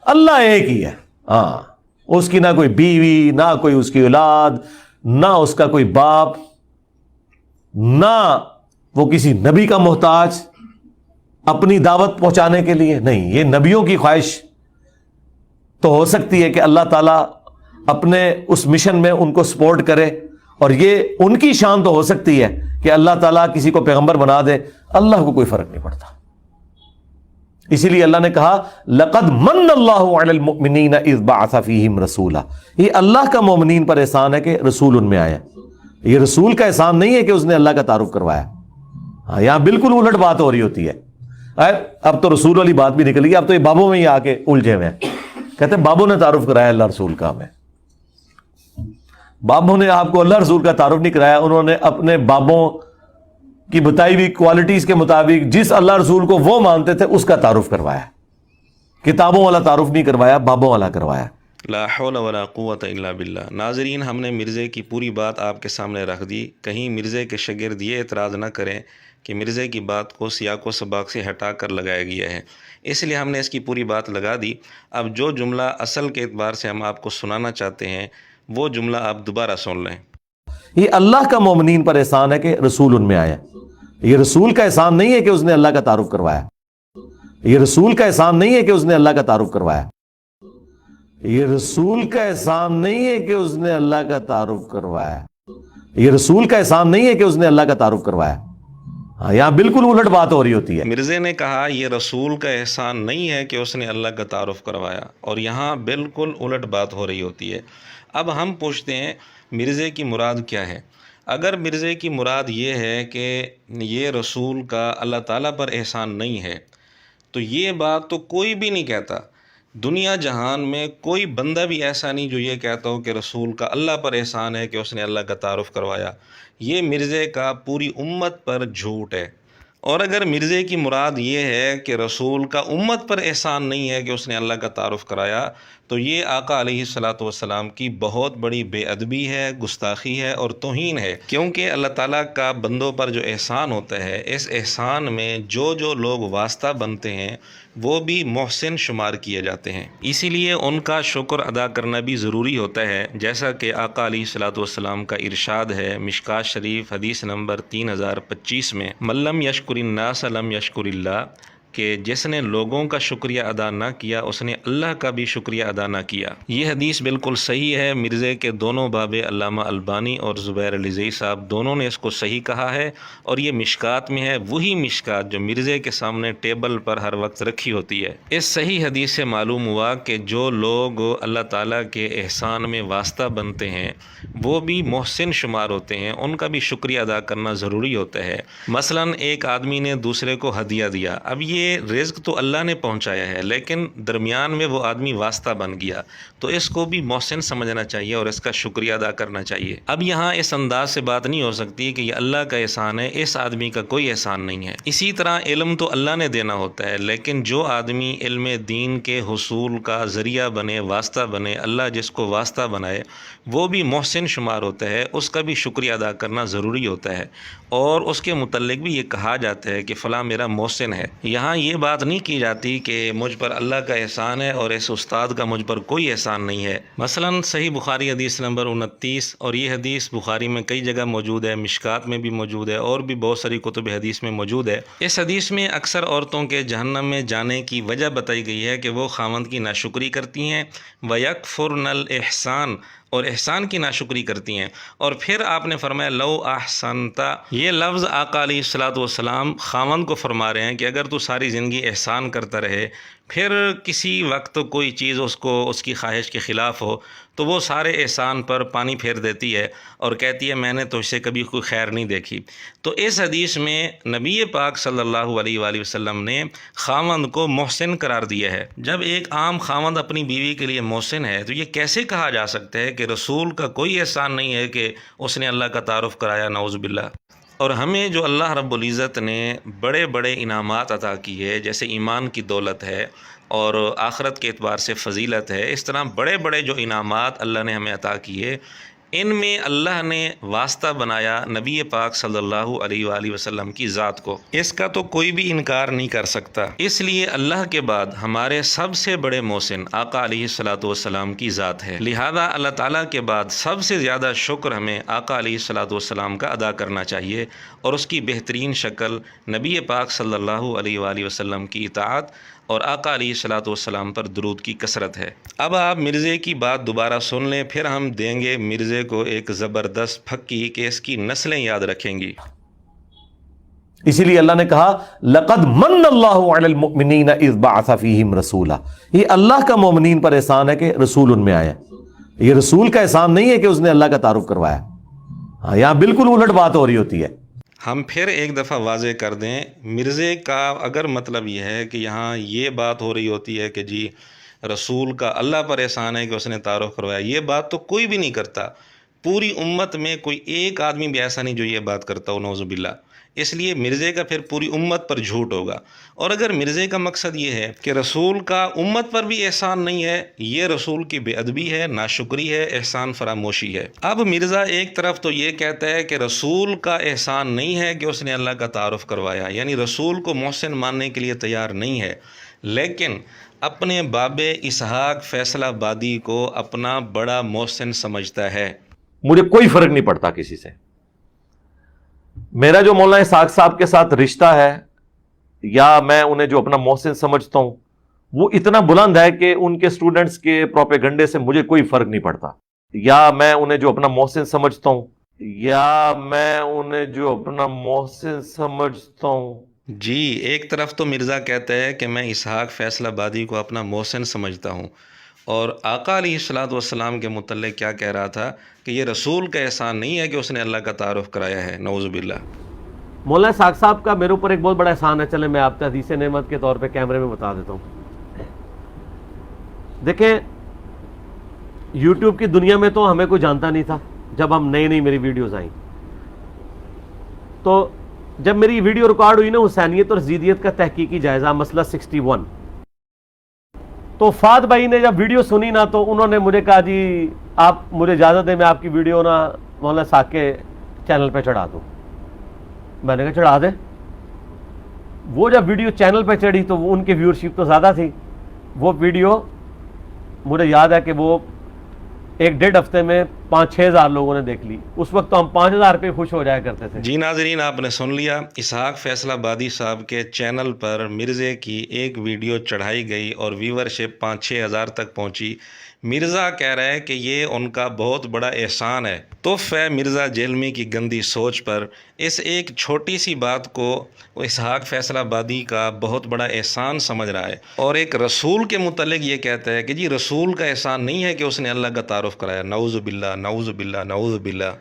اللہ ایک ہی ہے. ہاں، اس کی نہ کوئی بیوی، نہ کوئی اس کی اولاد، نہ اس کا کوئی باپ، نہ وہ کسی نبی کا محتاج اپنی دعوت پہنچانے کے لیے. نہیں، یہ نبیوں کی خواہش تو ہو سکتی ہے کہ اللہ تعالیٰ اپنے اس مشن میں ان کو سپورٹ کرے، اور یہ ان کی شان تو ہو سکتی ہے کہ اللہ تعالیٰ کسی کو پیغمبر بنا دے. اللہ کو کوئی فرق نہیں پڑتا. اسی لیے اللہ نے کہا لَقَدْ مَنَّ اللَّهُ عَلَى الْمُؤْمِنِينَ إِذْ بَعَثَ فِيهِمْ رَسُولًا. یہ اللہ کا مومنین پر احسان ہے کہ رسول ان میں آیا. یہ رسول کا احسان نہیں ہے کہ اس نے اللہ کا تعارف کروایا. ہاں، یہاں بالکل الٹ بات ہو رہی ہوتی ہے. اب تو رسول والی بات بھی نکل گئی، اب تو یہ بابوں میں ہی آ کے الجھے ہوئے ہیں. کہتے ہیں بابوں نے تعارف کرایا اللہ رسول کا. ہمیں بابوں نے آپ کو اللہ رسول کا تعارف نہیں کرایا، انہوں نے اپنے بابوں کی بتائی ہوئی کوالٹیز کے مطابق جس اللہ رسول کو وہ مانتے تھے اس کا تعارف کروایا. کتابوں والا تعارف نہیں کروایا، بابوں والا کروایا. لا حول ولا قوت الا باللہ. ناظرین، ہم نے مرزے کی پوری بات آپ کے سامنے رکھ دی. کہیں مرزے کے شاگرد یہ اعتراض نہ کریں کہ مرزے کی بات کو سیاق و سباق سے ہٹا کر لگایا گیا ہے، اس لیے ہم نے اس کی پوری بات لگا دی. اب جو جملہ اصل کے اعتبار سے ہم آپ کو سنانا چاہتے ہیں وہ جملہ آپ دوبارہ سن لیں. یہ اللہ کا مومنین پر احسان ہے کہ رسول ان میں آیا. یہ رسول کا احسان نہیں ہے کہ اس نے اللہ کا تعارف کروایا. یہ رسول کا احسان نہیں ہے کہ اس نے اللہ کا تعارف کروایا. یہ رسول کا احسان نہیں ہے کہ اس نے اللہ کا تعارف کروایا. یہ رسول کا احسان نہیں ہے کہ اس نے اللہ کا تعارف کروایا. ہاں، یہاں بالکل الٹ بات ہو رہی ہوتی ہے. مرزے نے کہا یہ رسول کا احسان نہیں ہے کہ اس نے اللہ کا تعارف کروایا، اور یہاں بالکل الٹ بات ہو رہی ہوتی ہے. اب ہم پوچھتے ہیں مرزے کی مراد کیا ہے؟ اگر مرزے کی مراد یہ ہے کہ یہ رسول کا اللہ تعالیٰ پر احسان نہیں ہے تو یہ بات تو کوئی بھی نہیں کہتا. دنیا جہان میں کوئی بندہ بھی ایسا نہیں جو یہ کہتا ہو کہ رسول کا اللہ پر احسان ہے کہ اس نے اللہ کا تعارف کروایا. یہ مرزے کا پوری امت پر جھوٹ ہے. اور اگر مرزے کی مراد یہ ہے کہ رسول کا امت پر احسان نہیں ہے کہ اس نے اللہ کا تعارف کرایا، تو یہ آقا علیہ الصلاۃ والسلام کی بہت بڑی بے ادبی ہے، گستاخی ہے اور توہین ہے. کیونکہ اللہ تعالیٰ کا بندوں پر جو احسان ہوتا ہے، اس احسان میں جو جو لوگ واسطہ بنتے ہیں وہ بھی محسن شمار کیے جاتے ہیں. اسی لیے ان کا شکر ادا کرنا بھی ضروری ہوتا ہے، جیسا کہ آقا علیہ الصلاۃ والسلام کا ارشاد ہے مشکوٰۃ شریف حدیث نمبر 3025 میں، من لم یشکر الناس لم یشکر اللہ، کہ جس نے لوگوں کا شکریہ ادا نہ کیا اس نے اللہ کا بھی شکریہ ادا نہ کیا. یہ حدیث بالکل صحیح ہے. مرزے کے دونوں بابے علامہ البانی اور زبیر علیزئی صاحب دونوں نے اس کو صحیح کہا ہے، اور یہ مشکوٰۃ میں ہے، وہی مشکوٰۃ جو مرزے کے سامنے ٹیبل پر ہر وقت رکھی ہوتی ہے. اس صحیح حدیث سے معلوم ہوا کہ جو لوگ اللہ تعالیٰ کے احسان میں واسطہ بنتے ہیں وہ بھی محسن شمار ہوتے ہیں، ان کا بھی شکریہ ادا کرنا ضروری ہوتا ہے. مثلا ایک آدمی نے دوسرے کو ہدیہ دیا، اب یہ رزق تو اللہ نے پہنچایا ہے لیکن درمیان میں وہ آدمی واسطہ بن گیا، تو اس کو بھی محسن سمجھنا چاہیے اور اس کا شکریہ ادا کرنا چاہیے. اب یہاں اس انداز سے بات نہیں ہو سکتی کہ یہ اللہ کا احسان ہے، اس آدمی کا کوئی احسان نہیں ہے. اسی طرح علم تو اللہ نے دینا ہوتا ہے، لیکن جو آدمی علم دین کے حصول کا ذریعہ بنے، واسطہ بنے، اللہ جس کو واسطہ بنائے وہ بھی محسن شمار ہوتا ہے، اس کا بھی شکریہ ادا کرنا ضروری ہوتا ہے، اور اس کے متعلق بھی یہ کہا جاتا ہے کہ فلاں میرا محسن ہے. یہاں یہ بات نہیں کی جاتی کہ مجھ پر اللہ کا احسان ہے اور اس استاد کا مجھ پر کوئی احسان نہیں ہے. مثلا صحیح بخاری حدیث نمبر 29، اور یہ حدیث بخاری میں کئی جگہ موجود ہے، مشکوٰۃ میں بھی موجود ہے، اور بھی بہت ساری کتب حدیث میں موجود ہے. اس حدیث میں اکثر عورتوں کے جہنم میں جانے کی وجہ بتائی گئی ہے کہ وہ خاوند کی ناشکری کرتی ہیں، وَيَكْفُرْنَ الْإِحْسَانَ، اور احسان کی ناشکری کرتی ہیں. اور پھر آپ نے فرمایا لو احسنت، یہ لفظ آقا علیہ الصلاۃ والسلام خاوند کو فرما رہے ہیں کہ اگر تو ساری زندگی احسان کرتا رہے، پھر کسی وقت کوئی چیز اس کی خواہش کے خلاف ہو تو وہ سارے احسان پر پانی پھیر دیتی ہے اور کہتی ہے میں نے تو اسے کبھی کوئی خیر نہیں دیکھی. تو اس حدیث میں نبی پاک صلی اللہ علیہ وآلہ وسلم نے خاوند کو محسن قرار دیا ہے. جب ایک عام خاوند اپنی بیوی کے لیے محسن ہے تو یہ کیسے کہا جا سکتا ہے کہ رسول کا کوئی احسان نہیں ہے کہ اس نے اللہ کا تعارف کرایا؟ نعوذ باللہ. اور ہمیں جو اللہ رب العزت نے بڑے بڑے انعامات عطا کیے، جیسے ایمان کی دولت ہے اور آخرت کے اعتبار سے فضیلت ہے، اس طرح بڑے بڑے جو انعامات اللہ نے ہمیں عطا کیے، ان میں اللہ نے واسطہ بنایا نبی پاک صلی اللہ علیہ وآلہ وسلم کی ذات کو، اس کا تو کوئی بھی انکار نہیں کر سکتا۔ اس لیے اللہ کے بعد ہمارے سب سے بڑے محسن آقا علیہ الصلوۃ والسلام کی ذات ہے، لہذا اللہ تعالیٰ کے بعد سب سے زیادہ شکر ہمیں آقا علیہ الصلوۃ والسلام کا ادا کرنا چاہیے، اور اس کی بہترین شکل نبی پاک صلی اللہ علیہ وآلہ وسلم کی اطاعت اور آقا علیہ الصلوۃ والسلام پر درود کی کثرت ہے۔ اب آپ مرزے کی بات دوبارہ سن لیں، پھر ہم دیں گے مرزے کو ایک زبردست پھکی کہ اس کی نسلیں یاد رکھیں گی۔ اسی لیے اللہ نے کہا لقد من اللہ علی المؤمنین اذ بعث فیہم رسولا، یہ اللہ کا مومنین پر احسان ہے کہ رسول ان میں آیا۔ یہ رسول کا احسان نہیں ہے کہ اس نے اللہ کا تعارف کروایا، ہاں یہاں بالکل الٹ بات ہو رہی ہوتی ہے۔ ہم پھر ایک دفعہ واضح کر دیں، مرزے کا اگر مطلب یہ ہے کہ یہاں یہ بات ہو رہی ہوتی ہے کہ جی رسول کا اللہ پر احسان ہے کہ اس نے تعارف کروایا، یہ بات تو کوئی بھی نہیں کرتا، پوری امت میں کوئی ایک آدمی بھی ایسا نہیں جو یہ بات کرتا ہو، نعوذ باللہ۔ اس لیے مرزے کا پھر پوری امت پر جھوٹ ہوگا، اور اگر مرزے کا مقصد یہ ہے کہ رسول کا امت پر بھی احسان نہیں ہے، یہ رسول کی بے ادبی ہے، ناشکری ہے، احسان فراموشی ہے۔ اب مرزا ایک طرف تو یہ کہتا ہے کہ رسول کا احسان نہیں ہے کہ اس نے اللہ کا تعارف کروایا، یعنی رسول کو محسن ماننے کے لیے تیار نہیں ہے، لیکن اپنے باب اسحاق فیصل آبادی کو اپنا بڑا محسن سمجھتا ہے۔ مجھے کوئی فرق نہیں پڑتا کسی سے، میرا جو مولانا اسحاق صاحب کے ساتھ رشتہ ہے یا میں انہیں جو اپنا محسن سمجھتا ہوں وہ اتنا بلند ہے کہ ان کے سٹوڈنٹس کے پروپیگنڈے سے مجھے کوئی فرق نہیں پڑتا، یا میں انہیں جو اپنا محسن سمجھتا ہوں جی، ایک طرف تو مرزا کہتا ہے کہ میں اسحاق فیصل آبادی کو اپنا محسن سمجھتا ہوں، اور آقا علیہ الصلوۃ والسلام کے متعلق کیا کہہ رہا تھا کہ یہ رسول کا احسان نہیں ہے کہ اس نے اللہ کا تعارف کرایا ہے، نعوذ باللہ۔ مولانا اسحاق صاحب کا میرے اوپر ایک بہت بڑا احسان ہے، چلیں میں آپ کو حدیث نعمت کے طور پہ کیمرے میں بتا دیتا ہوں۔ دیکھیں یوٹیوب کی دنیا میں تو ہمیں کوئی جانتا نہیں تھا، جب ہم نئی میری ویڈیوز آئیں تو جب میری ویڈیو ریکارڈ ہوئی نا حسینیت اور زیدیت کا تحقیقی جائزہ مسئلہ 61، تو فہد بھائی نے جب ویڈیو سنی نا تو انہوں نے مجھے کہا جی آپ مجھے اجازت دیں میں آپ کی ویڈیو نا مولانا اسحاق کے چینل پہ چڑھا دوں۔ میں نے کہا چڑھا دیں۔ وہ جب ویڈیو چینل پہ چڑھی تو ان کی ویورشپ تو زیادہ تھی، وہ ویڈیو مجھے یاد ہے کہ وہ 1-1.5 ہفتے میں 5-6 ہزار لوگوں نے دیکھ لی، اس وقت تو ہم 5,000 پہ خوش ہو جایا کرتے تھے۔ جی ناظرین، آپ نے سن لیا، اسحاق فیصل آبادی صاحب کے چینل پر مرزے کی ایک ویڈیو چڑھائی گئی اور ویورشپ 5-6 ہزار تک پہنچی۔ مرزا کہہ رہا ہے کہ یہ ان کا بہت بڑا احسان ہے۔ تف ہے مرزا جہلمی کی گندی سوچ پر، اس ایک چھوٹی سی بات کو اسحاق فیصل آبادی کا بہت بڑا احسان سمجھ رہا ہے، اور ایک رسول کے متعلق یہ کہتا ہے کہ جی رسول کا احسان نہیں ہے کہ اس نے اللہ کا تعارف کرایا۔ نعوذ باللہ، نعوذ باللہ، نعوذ باللہ۔